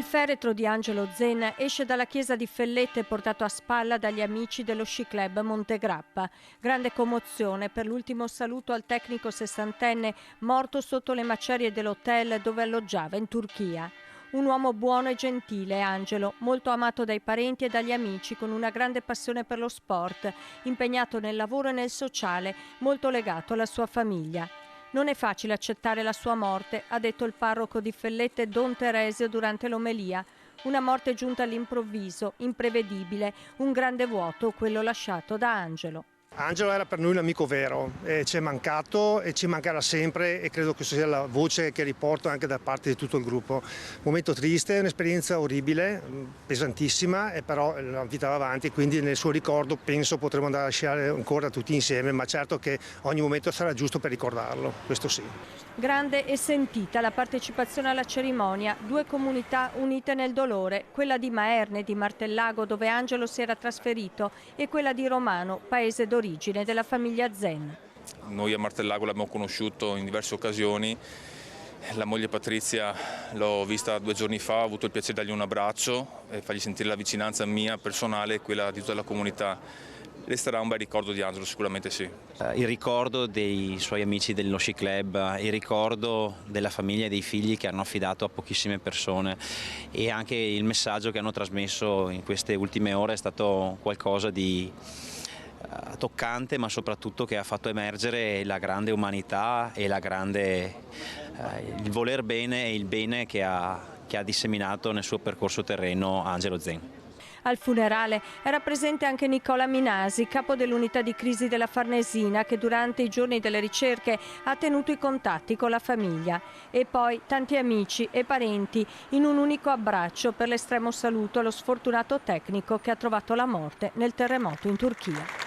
Il feretro di Angelo Zen esce dalla chiesa di Fellette portato a spalla dagli amici dello sci club Montegrappa. Grande commozione per l'ultimo saluto al tecnico sessantenne morto sotto le macerie dell'hotel dove alloggiava in Turchia. Un uomo buono e gentile, Angelo, molto amato dai parenti e dagli amici, con una grande passione per lo sport, impegnato nel lavoro e nel sociale, molto legato alla sua famiglia. Non è facile accettare la sua morte, ha detto il parroco di Fellette Don Teresio durante l'omelia. Una morte giunta all'improvviso, imprevedibile, un grande vuoto, quello lasciato da Angelo. Angelo era per noi un amico vero, ci è mancato e ci mancherà sempre e credo che sia la voce che riporto anche da parte di tutto il gruppo. Momento triste, un'esperienza orribile, pesantissima, e però la vita va avanti e quindi nel suo ricordo penso potremo andare a sciare ancora tutti insieme, ma certo che ogni momento sarà giusto per ricordarlo, questo sì. Grande e sentita la partecipazione alla cerimonia, due comunità unite nel dolore, quella di Maerne di Martellago dove Angelo si era trasferito e quella di Romano, paese d'origine della famiglia Zen. Noi a Martellago l'abbiamo conosciuto in diverse occasioni, la moglie Patrizia l'ho vista 2 giorni fa, ho avuto il piacere di dargli un abbraccio e fargli sentire la vicinanza mia personale e quella di tutta la comunità. Resterà un bel ricordo di Angelo, sicuramente sì. Il ricordo dei suoi amici dello sci club, il ricordo della famiglia e dei figli che hanno affidato a pochissime persone e anche il messaggio che hanno trasmesso in queste ultime ore è stato qualcosa di toccante, ma soprattutto che ha fatto emergere la grande umanità e il voler bene e il bene che ha disseminato nel suo percorso terreno Angelo Zen. Al funerale era presente anche Nicola Minasi, capo dell'unità di crisi della Farnesina, che durante i giorni delle ricerche ha tenuto i contatti con la famiglia. E poi tanti amici e parenti in un unico abbraccio per l'estremo saluto allo sfortunato tecnico che ha trovato la morte nel terremoto in Turchia.